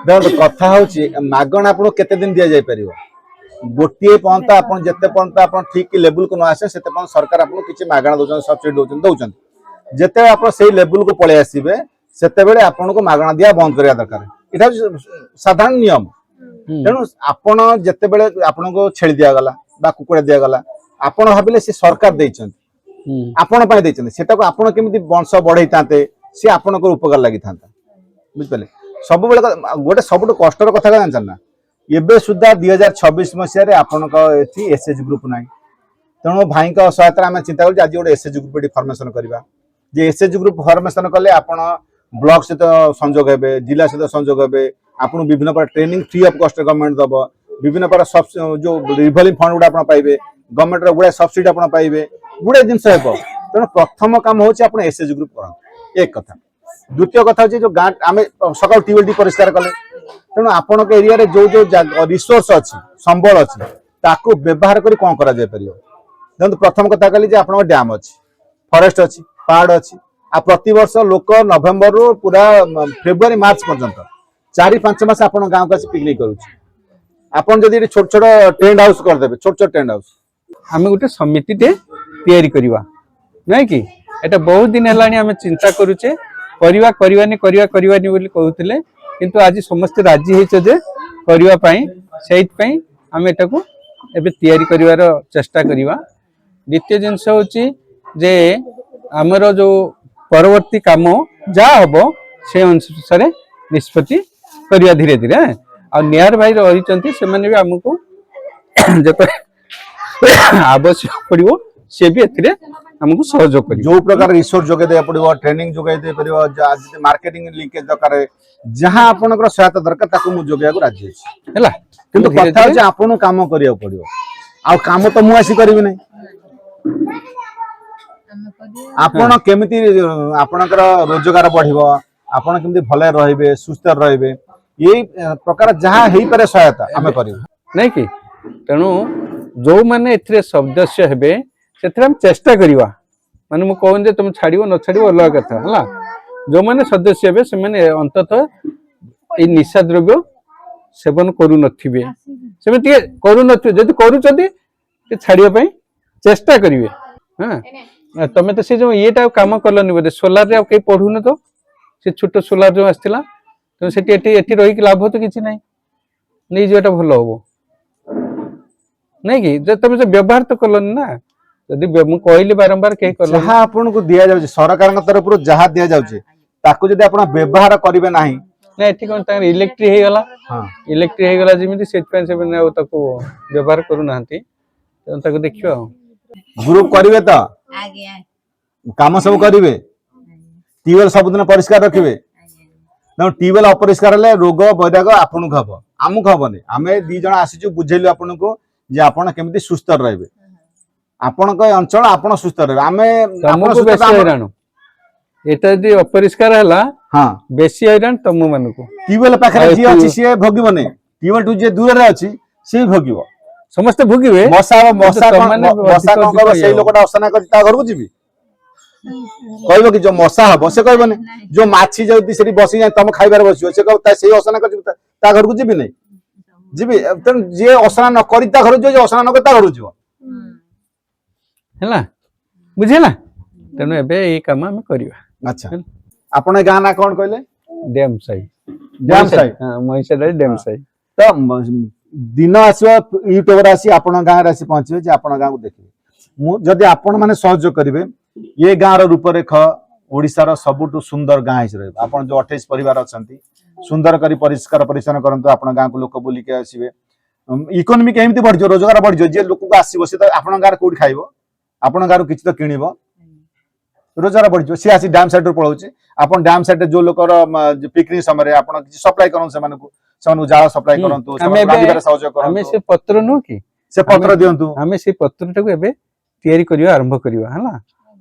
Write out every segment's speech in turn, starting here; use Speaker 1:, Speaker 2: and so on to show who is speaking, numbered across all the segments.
Speaker 1: देखो कथा हूँ मागण आपको केते दिन दि जापर गोटे पर्यंत आप जिते पर्यंत आप ठीक लेवल को न आसे से सरकार आपको किसी मागणा दौरान सब्सिडी दौरान जिते आप से लेवल को पलि आसवे से आपन को मागणा दिया बंद करवा दरकार यहाँ साधारण नियम तेणु आपण जिते बड़े आपन को छेली दिगला कुकुड़ा दिगला आपण भाविले सी सरकार आपण सेटा आपण केमी वंश बढ़ई था सी आपण उपकार लगी था बुझे सब गोटे सब कष्टर कथा जानते ना एबे सुधा 2026 मसीह आपण एसएच ग्रुप ना तेणु भाई सहायता आम चिंता कर आज गोटे एसएच ग्रुप फर्मेसन करवा जे एसएच ग्रुप फर्मेसन कले आपण ब्लॉक सहित संजोग हे जिला सहित संजोग हे आपको विभिन्न प्रकार training free of cost government दब विभिन्न प्रकार जो रिवॉल्विंग फंड गुड़ा पाइबे गवर्नमेंट गुड़ा सब्सिडी आप पाइबे गुड़े जिनस तेणु प्रथम काम हूँ आप एसएच ग्रुप कर एक कथा द्वितीय कथा हूँ जो गाँ आम सकाल ट्यूबवेल परिष्कार कले तेणु आपण एरिया रे जो जो रिसोर्स अच्छी संबल अच्छी ताकू व्यवहार कर कौन करा जाय परियो देखो प्रथम कथा कहली आप डैम अच्छी फॉरेस्ट अच्छी पहाड़ अच्छी आ प्रति वर्ष लोक नवेम्बर रु पूरा फेब्रुआरी मार्च पर्यंत 4-5 मास आपण गाँव को पिकनिक करुच्छे जदि छोट छोट टेंट हाउस करदे छोट छोट टेंट हाउस
Speaker 2: आम गोटे समिति तैयारी करवा नहीं कि एटा बहुत दिन है आम चिंता करुचे करवानी बोली कहते किंतु आज समस्त राजी होइछे जे करबा पई सेइत पई आम एटा को एबे तैयारी करिवार चेष्टा करिवा। द्वितीय जिनस होची जे आमर जो परवर्ती काम जा हबो से अनुसार निष्पत्ति करिया धीरे धीरे आ नियार भाई रही से माने भी हमको जत आवश्यक पड़ो से भी एथिरे हमको सहयोग कर
Speaker 1: जो प्रकार रिसोर्स जोगे दे पड़ो ट्रेनिंग जोगे दे पड़ो आज मार्केटिंग लिंकेज दरकार जहां आपनकर सहायता दरकार ताकू मु जोगे को राजी अछि हैला किंतु कथा जे आपन काम करिया पड़ो आ काम तो मु आसी करबी नै आपण केमिति आपनकर रोजगार बढ़िबो आपण केमिति भले रहिबे सुस्थ रहिबे यही प्रकार जहां हेई पारे सहायता आमे करिबो
Speaker 2: नै कि तेणु जो माने एथिरे सदस्य हेबे सेथरे हम चेष्टा करिवा माने मु कहन जे तुम छाड़िबो न छाड़िबो अलग कथा हला जो माने सदस्य हेबे से माने अंततः ए निशा द्रव्य सेवन करू नथिबे सेमे टिके करू नथिबे जदि करू छथि ते छाड़िबा पई चेष्टा करिवे हां तमे तो से जो येटा काम करलनी बोले सोलार रे के पढु न तो से छोटो सोलार जो आस्थिला तो सेठी एठी रही कि लाभ तो किछि नै नै जेटा भलो होबो नहीं कि जे तुम से व्यवहार तो कलनी ना यदि मु कहली बारंबार के कल
Speaker 1: जहां आपन को दिया जाउची सरकार तरफ जहां दिया जाउची ताकू जदि आपण व्यवहार करिवे नाही
Speaker 2: ना एठी कोन तार इलेक्ट्रिक हे गला हां इलेक्ट्रिक हे गला जेमिति सेट पेन से बने ताकू व्यवहार करू नांती ताकू देखियो
Speaker 1: ग्रुप करिवे त आज्ञा काम सब करिवे ट्यूबवेल सब दिन परिष्कार रखिवे न ट्यूबवेल अपरिष्कार ले रोग वैराग आपन को हबो आमु को हबो नै हमें दी जण आसीजु बुझेलु आपन को जे आपण केमिति सुस्थ रहबे आपण को अंचल आपण सुस्थ रहबे आमे आपण सुस्थ
Speaker 2: हैरान एटा यदि अपरिष्कार हला हां बेसी हैरान तम मन को
Speaker 1: ट्यूबवेल पाखरे जी अछि से भोगिबो नै ट्यूबवेल टू जे दूर रे अछि से भोगिबो
Speaker 2: समस्त भोगिबे
Speaker 1: मसा को से लोकटा असना कर ता घर को जीबी कहबो कि जो मसा हबो से कहबो नै जो माछी जदी सेठी बसी जाय तम खाइबार बसियो से कहता से असना कर ता घर को जीबी नै जीबी तन जे असना न करी ता घर जो जे असना न कर ता घर जीवो
Speaker 2: हैला बुझेला तनो एबे ए काम हम करिवा।
Speaker 1: अच्छा आपण गां ना कोन कहले
Speaker 2: डैम साई हां महिषादल डैम साई
Speaker 1: तो दिन आसो यूट्यूबर आसी आपण गां रे आसी पहुंचबे जे आपण गां को देखिबे मु जदी आपण माने सहयोग करिवे ये गां रो रूपरेख ओडिसा रो सबुटु सुंदर गां हिस रहबो आपण जो 28 परिवार अछंती सुंदर करी परिष्कार परिच्छन करंतु आपण गां को लोक बोली के आसीबे इकोनॉमी केमिति बढ़जो रोजगार बढ़जो जे लोक को आसीबो से त आपण गां कोड खाइबो आपण गां किछि त किनिबो रोजगार बढ़जो से आसी डैम साइड पळौचे आपण डैम साइड जो लोकर पिकनिक समय आपण किछि सप्लाई करन से मानको जाळ सप्लाई करंतु रांधीबार सहयोग करंतु
Speaker 2: हमें से पत्र नो कि
Speaker 1: से पत्र दियंतु
Speaker 2: हमें से पत्र टाको एबे तयारी करिवा आरंभ करिवा हला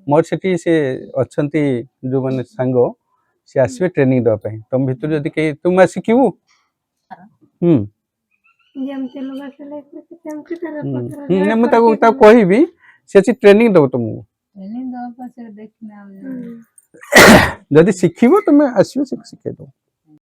Speaker 2: मोर सेठी से अछंती जो माने सांगो से आसीबे ट्रेनिंग दवा पई तुम भितर जदी के तुम आ सिखिबू
Speaker 3: जेमते लोग असले केमते कर
Speaker 2: पत्र मु ता कहिबी से ट्रेनिंग दव तुमको
Speaker 3: ट्रेनिंग दवा पर देखना जदी
Speaker 2: शिखिबो तुम आसीबो से सिखे दो।